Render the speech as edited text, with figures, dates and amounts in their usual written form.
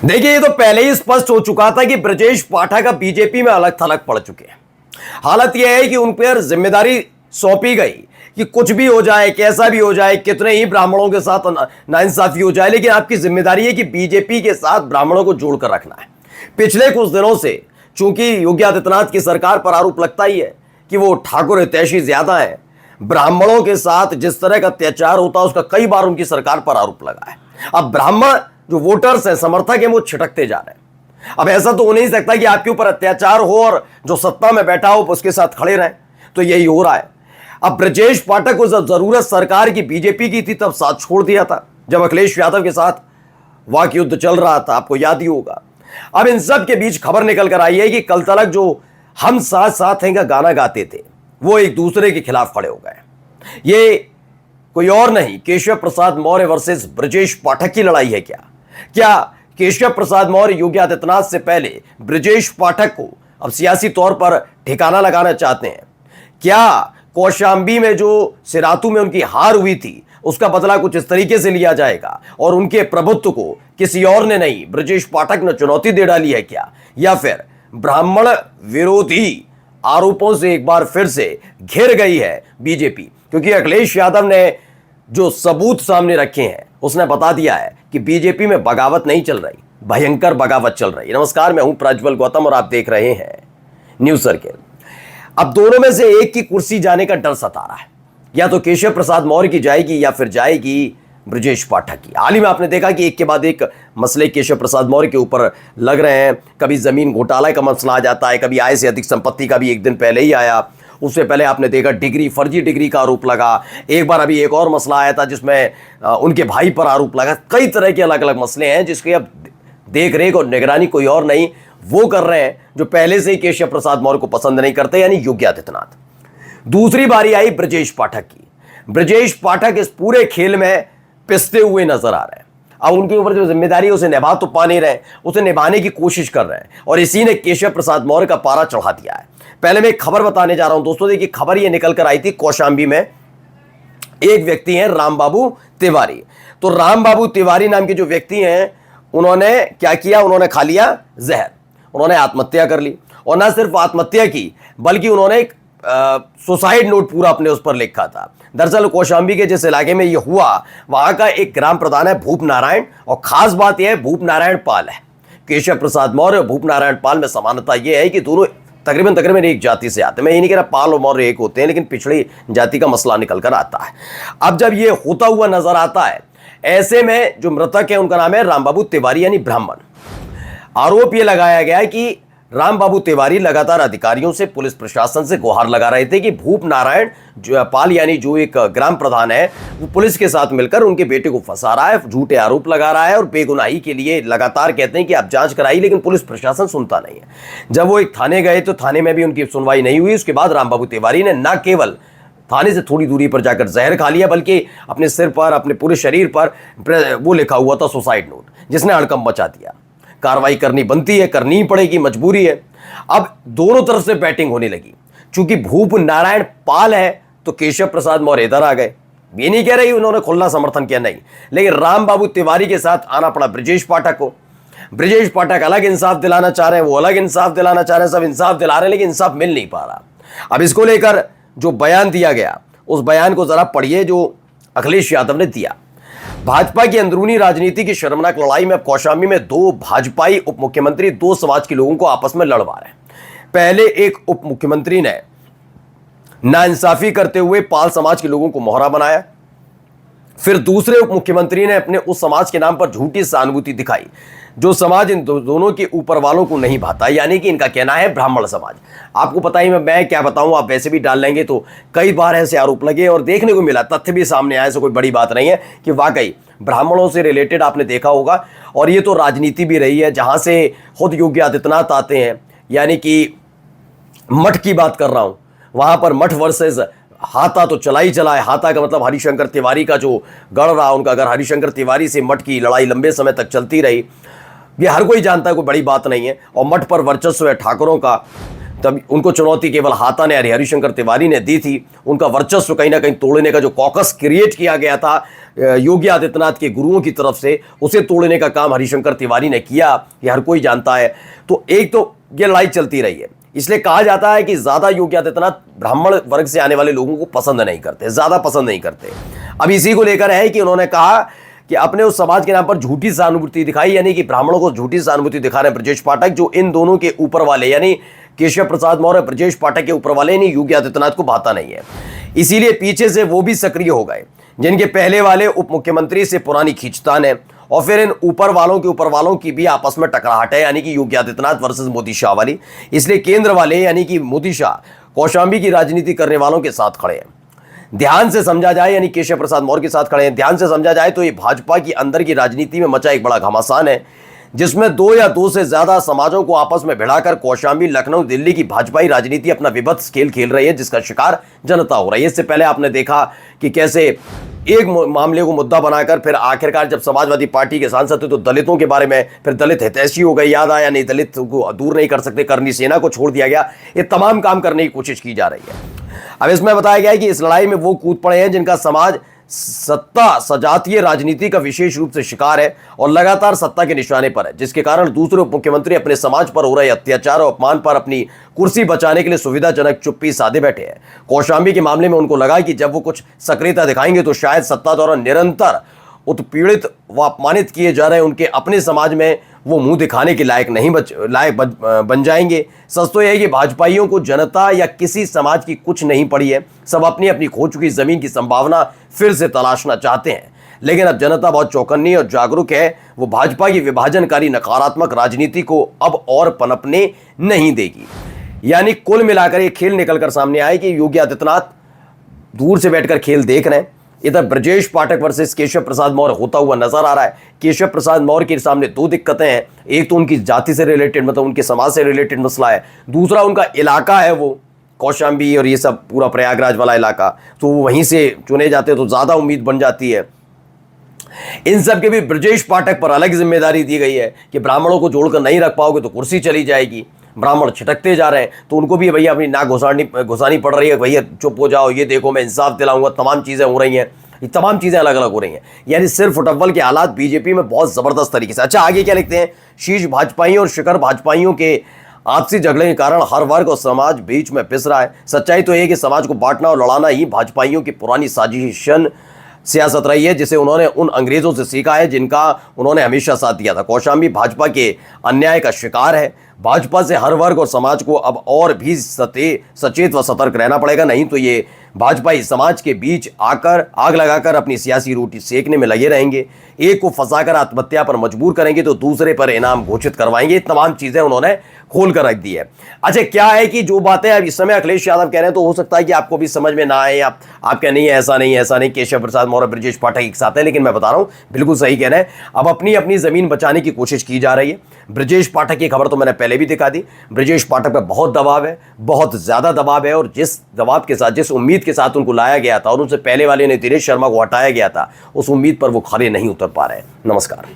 देखिए, ये तो पहले ही स्पष्ट हो चुका था कि ब्रजेश पाठक अब बीजेपी में अलग थलग पड़ चुके हैं। हालत यह है कि उन पर जिम्मेदारी सौंपी गई कि कुछ भी हो जाए, कैसा भी हो जाए, कितने ही ब्राह्मणों के साथ नाइंसाफी हो जाए, लेकिन आपकी जिम्मेदारी है कि बीजेपी के साथ ब्राह्मणों को जोड़कर रखना है। पिछले कुछ दिनों से चूंकि योगी आदित्यनाथ की सरकार पर आरोप लगता ही है कि वो ठाकुर हितैषी ज्यादा है, ब्राह्मणों के साथ जिस तरह का अत्याचार होता है उसका कई बार उनकी सरकार पर आरोप लगा है। अब ब्राह्मण जो वोटर्स हैं, समर्थक हैं, वो छिटकते जा रहे हैं। अब ऐसा तो हो नहीं सकता कि आपके ऊपर अत्याचार हो और जो सत्ता में बैठा हो उसके साथ खड़े रहें, तो यही हो रहा है। अब ब्रजेश पाठक को जब जरूरत सरकार की बीजेपी की थी तब साथ छोड़ दिया था, जब अखिलेश यादव के साथ वाक युद्ध चल रहा था, आपको याद ही होगा। अब इन सब के बीच खबर निकल कर आई है कि कल तलक जो हम साथ साथ हैं का गाना गाते थे वो एक दूसरे के खिलाफ खड़े हो गए। ये कोई और नहीं, केशव प्रसाद मौर्य वर्सेस ब्रजेश पाठक की लड़ाई है। क्या केशव प्रसाद मौर्य योगी आदित्यनाथ से पहले ब्रजेश पाठक को अब सियासी तौर पर ठिकाना लगाना चाहते हैं? क्या कौशांबी में जो सिरातू में उनकी हार हुई थी उसका बदला कुछ इस तरीके से लिया जाएगा और उनके प्रभुत्व को किसी और ने नहीं, ब्रजेश पाठक ने चुनौती दे डाली है क्या? या फिर ब्राह्मण विरोधी आरोपों से एक बार फिर से घिर गई है बीजेपी? क्योंकि अखिलेश यादव ने जो सबूत सामने रखे हैं उसने बता दिया है कि बीजेपी में बगावत नहीं चल रही, भयंकर बगावत चल रही। नमस्कार, मैं हूं प्रज्वल गौतम और आप देख रहे हैं न्यूज सर्किल। अब दोनों में से एक की कुर्सी जाने का डर सता रहा है, या तो केशव प्रसाद मौर्य की जाएगी या फिर जाएगी ब्रजेश पाठक की। हाल ही में आपने देखा कि एक के बाद एक मसले केशव प्रसाद मौर्य के ऊपर लग रहे हैं। कभी जमीन घोटाला का मसला आ जाता है, कभी आय से अधिक संपत्ति का भी एक दिन पहले ही आया। उससे पहले आपने देखा फर्जी डिग्री का आरोप लगा। एक बार अभी एक और मसला आया था जिसमें उनके भाई पर आरोप लगा। कई तरह के अलग अलग मसले हैं जिसकी अब देख रेख और निगरानी कोई और नहीं, वो कर रहे हैं जो पहले से ही केशव प्रसाद मौर्य को पसंद नहीं करते, यानी योगी आदित्यनाथ। दूसरी बारी आई ब्रजेश पाठक की। ब्रजेश पाठक इस पूरे खेल में पिसते हुए नजर आ रहे हैं। अब उनके ऊपर जो जिम्मेदारी है उसे निभा तो पा नहीं रहे, उसे निभाने की कोशिश कर रहे हैं और इसी ने केशव प्रसाद मौर्य का पारा चढ़ा दिया है। पहले मैं एक खबर बताने जा रहा हूं दोस्तों। देखिए, खबर ये निकल कर आई थी कौशांबी में एक व्यक्ति हैं रामबाबू तिवारी। तो रामबाबू तिवारी नाम के जो व्यक्ति हैं उन्होंने क्या किया, उन्होंने खा लिया जहर, उन्होंने आत्महत्या कर ली। और ना सिर्फ आत्महत्या की बल्कि उन्होंने एक सुसाइड नोट पूरा अपने उस पर लिखा था। दरअसल कौशांबी के जिस इलाके में यह हुआ वहां का एक ग्राम प्रधान है भूप नारायण, और खास बात यह है भूप नारायण पाल है। केशव प्रसाद मौर्य और भूप नारायण पाल में समानता यह है कि दोनों तकरीबन एक जाति से आते हैं। मैं ये नहीं कह रहा पाल और मौर्य एक होते हैं, लेकिन पिछड़ी जाति का मसला निकल कर आता है। अब जब ये होता हुआ नजर आता है, ऐसे में जो मृतक है उनका नाम है रामबाबू तिवारी यानी ब्राह्मण। आरोप यह लगाया गया है कि रामबाबू तिवारी लगातार अधिकारियों से, पुलिस प्रशासन से गुहार लगा रहे थे कि भूप नारायण जो पाल यानी जो एक ग्राम प्रधान है वो पुलिस के साथ मिलकर उनके बेटे को फंसा रहा है, झूठे आरोप लगा रहा है और बेगुनाही के लिए लगातार कहते हैं कि आप जांच कराइए, लेकिन पुलिस प्रशासन सुनता नहीं है। जब वो एक थाने गए तो थाने में भी उनकी सुनवाई नहीं हुई। उसके बाद रामबाबू तिवारी ने न केवल थाने से थोड़ी दूरी पर जाकर जहर खा लिया बल्कि अपने सिर पर, अपने पूरे शरीर पर वो लिखा हुआ था सुसाइड नोट, जिसने हड़कंप मचा दिया। कार्रवाई करनी बनती है, करनी ही पड़ेगी, मजबूरी है। अब दोनों तरफ से बैटिंग होने लगी। चूंकि भूप नारायण पाल है तो केशव प्रसाद मौर्य इधर आ गए। ये नहीं कह रही उन्होंने खुला समर्थन किया, नहीं, लेकिन रामबाबू तिवारी के साथ आना पड़ा ब्रजेश पाठक को। ब्रजेश पाठक अलग इंसाफ दिलाना चाह रहे हैं, वो अलग इंसाफ दिलाना चाह रहे हैं, सब इंसाफ दिला रहे हैं, लेकिन इंसाफ मिल नहीं पा रहा। अब इसको लेकर जो बयान दिया गया उस बयान को जरा पढ़िए जो अखिलेश यादव ने दिया। भाजपा की अंदरूनी राजनीति की शर्मनाक लड़ाई में अब कौशांबी में दो भाजपाई उप मुख्यमंत्री दो समाज के लोगों को आपस में लड़वा रहे हैं। पहले एक उप मुख्यमंत्री ने नाइंसाफी करते हुए पाल समाज के लोगों को मोहरा बनाया, फिर दूसरे उप मुख्यमंत्री ने अपने उस समाज के नाम पर झूठी सहानुभूति दिखाई जो समाज इन दोनों के ऊपर वालों को नहीं भाता, यानी कि इनका कहना है ब्राह्मण समाज। आपको पता ही मैं क्या बताऊं, आप वैसे भी डाल लेंगे तो कई बार ऐसे आरोप लगे और देखने को मिला, तथ्य भी सामने आए, ऐसे कोई बड़ी बात नहीं है कि वाकई ब्राह्मणों से रिलेटेड आपने देखा होगा। और ये तो राजनीति भी रही है जहां से खुद योगी आदित्यनाथ आते हैं, यानी कि मठ की बात कर रहा हूं, वहां पर मठ वर्सेस हाथा तो चला ही चला है। हाथा का मतलब हरिशंकर तिवारी का जो गढ़ रहा, उनका घर हरिशंकर तिवारी से मठ की लड़ाई लंबे समय तक चलती रही। ये हर कोई जानता है, कोई बड़ी बात नहीं है। और मठ पर वर्चस्व है ठाकुरों का। तब उनको चुनौती केवल हाथा ने, हरिशंकर तिवारी ने दी थी। उनका वर्चस्व कहीं ना कहीं तोड़ने का जो कॉकस क्रिएट किया गया था योगी आदित्यनाथ के गुरुओं की तरफ से, उसे तोड़ने का काम हरिशंकर तिवारी ने किया, ये हर कोई जानता है। तो एक तो ये लड़ाई चलती रही है। इसलिए कहा जाता है कि ज्यादा योगी आदित्यनाथ ब्राह्मण वर्ग से आने वाले लोगों को पसंद नहीं करते, ज्यादा पसंद नहीं करते। अब इसी को लेकर है कि उन्होंने कहा कि अपने उस समाज के नाम पर झूठी सहानुभूति दिखाई, यानी कि ब्राह्मणों को झूठी सहानुभूति दिखा रहे हैं ब्रजेश पाठक, जो इन दोनों के ऊपर वाले यानी केशव प्रसाद मौर्य, ब्रजेश पाठक के ऊपर वाले यानी योगी आदित्यनाथ को भाता नहीं है। इसीलिए पीछे से वो भी सक्रिय हो गए जिनके पहले वाले उप मुख्यमंत्री से पुरानी खींचतान है, और फिर इन ऊपर वालों की भी आपस में टकराहट है, यानी कि योगी आदित्यनाथ वर्सेस मोदी शाह वाली। इसलिए केंद्र वाले यानी कि मोदी शाह कौशांबी की राजनीति करने वालों के साथ खड़े हैं। ध्यान से समझा जाए, यानी केशव प्रसाद मौर्य के साथ खड़े हैं। ध्यान से समझा जाए तो ये भाजपा की अंदर की राजनीति में मचा एक बड़ा घमासान है, जिसमें दो या दो से ज्यादा समाजों को आपस में भिड़ाकर कौशांबी, लखनऊ, दिल्ली की भाजपाई राजनीति अपना विभत्स खेल खेल रही है, जिसका शिकार जनता हो रही है। इससे पहले आपने देखा कि कैसे एक मामले को मुद्दा बनाकर फिर आखिरकार जब समाजवादी पार्टी के सांसद थे तो दलितों के बारे में फिर दलित हितैषी हो गए, याद आया नहीं, दलित को दूर नहीं कर सकते, करनी सेना को छोड़ दिया गया। ये तमाम काम करने की कोशिश की जा रही है। अब इसमें बताया गया है कि इस लड़ाई में वो कूद पड़े हैं जिनका समाज सत्ता सजातीय राजनीति का विशेष रूप से शिकार है और लगातार सत्ता के निशाने पर है, जिसके कारण दूसरे उप मुख्यमंत्री अपने समाज पर हो रहे अत्याचार और अपमान पर अपनी कुर्सी बचाने के लिए सुविधाजनक चुप्पी साधे बैठे हैं। कौशांबी के मामले में उनको लगा कि जब वो कुछ सक्रियता दिखाएंगे तो शायद सत्ता द्वारा निरंतर उत्पीड़ित व अपमानित किए जा रहे उनके अपने समाज में वो मुंह दिखाने के लायक नहीं बन जाएंगे। सच तो यह है कि भाजपाइयों को जनता या किसी समाज की कुछ नहीं पड़ी है, सब अपनी अपनी खो चुकी जमीन की संभावना फिर से तलाशना चाहते हैं। लेकिन अब जनता बहुत चौकन्नी और जागरूक है, वो भाजपा की विभाजनकारी नकारात्मक राजनीति को अब और पनपने नहीं देगी। यानी कुल मिलाकर ये खेल निकलकर सामने आए कि योगी आदित्यनाथ दूर से बैठकर खेल देख रहे हैं। इधर ब्रजेश पाठक वर्सेस केशव प्रसाद मौर्य होता हुआ नजर आ रहा है। केशव प्रसाद मौर्य के सामने दो दिक्कतें हैं, एक तो उनकी जाति से रिलेटेड मतलब उनके समाज से रिलेटेड मसला है, दूसरा उनका इलाका है वो कौशांबी और ये सब पूरा प्रयागराज वाला इलाका, तो वो वहीं से चुने जाते तो ज़्यादा उम्मीद बन जाती है। इन सब के भी ब्रजेश पाठक पर अलग जिम्मेदारी दी गई है कि ब्राह्मणों को जोड़कर नहीं रख पाओगे तो कुर्सी चली जाएगी। ब्राह्मण छिटकते जा रहे हैं तो उनको भी भैया अपनी नाक घुसानी पड़ रही है, भैया चुप हो जाओ, ये देखो मैं इंसाफ दिलाऊंगा, तमाम चीज़ें हो रही हैं, ये तमाम चीज़ें अलग अलग हो रही हैं। यानी सिर्फ फुटबॉल के हालात बीजेपी में बहुत ज़बरदस्त तरीके से। अच्छा, आगे क्या लिखते हैं, शीर्ष भाजपाइयों और शिखर भाजपाइयों के आपसी झगड़े के कारण हर वर्ग और समाज बीच में पिस रहा है। सच्चाई तो यह है कि समाज को बांटना और लड़ाना ही भाजपाइयों की पुरानी साजिशन सियासत रही है, जिसे उन्होंने उन अंग्रेजों से सीखा है जिनका उन्होंने हमेशा साथ दिया था। कौशांबी भाजपा के अन्याय का शिकार है। भाजपा से हर वर्ग और समाज को अब और भी सचेत व सतर्क रहना पड़ेगा, नहीं तो ये भाजपाई समाज के बीच आकर आग लगाकर अपनी सियासी रोटी सेकने में लगे रहेंगे। एक को फंसाकर आत्महत्या पर मजबूर करेंगे तो दूसरे पर इनाम घोषित करवाएंगे। तमाम चीजें उन्होंने खोल कर रख दी है। अच्छा, क्या है कि जो बातें अब इस समय अखिलेश यादव कह रहे हैं तो हो सकता है कि आपको भी समझ में ना आए, आप कह नहीं है ऐसा नहीं, केशव प्रसाद मौर्य ब्रजेश पाठक एक साथ है, लेकिन मैं बता रहा हूं बिल्कुल सही कह रहे हैं। अब अपनी अपनी जमीन बचाने की कोशिश की जा रही है। ब्रजेश पाठक की खबर तो मैंने पहले भी दिखा दी। ब्रजेश पाठक पर बहुत दबाव है, बहुत ज्यादा दबाव है, और जिस दबाव के साथ, जिस उम्मीद के साथ उनको लाया गया था और उनसे पहले वाले ने दिनेश शर्मा को हटाया गया था, उस उम्मीद पर वो खरे नहीं उतर पा रहे हैं। नमस्कार।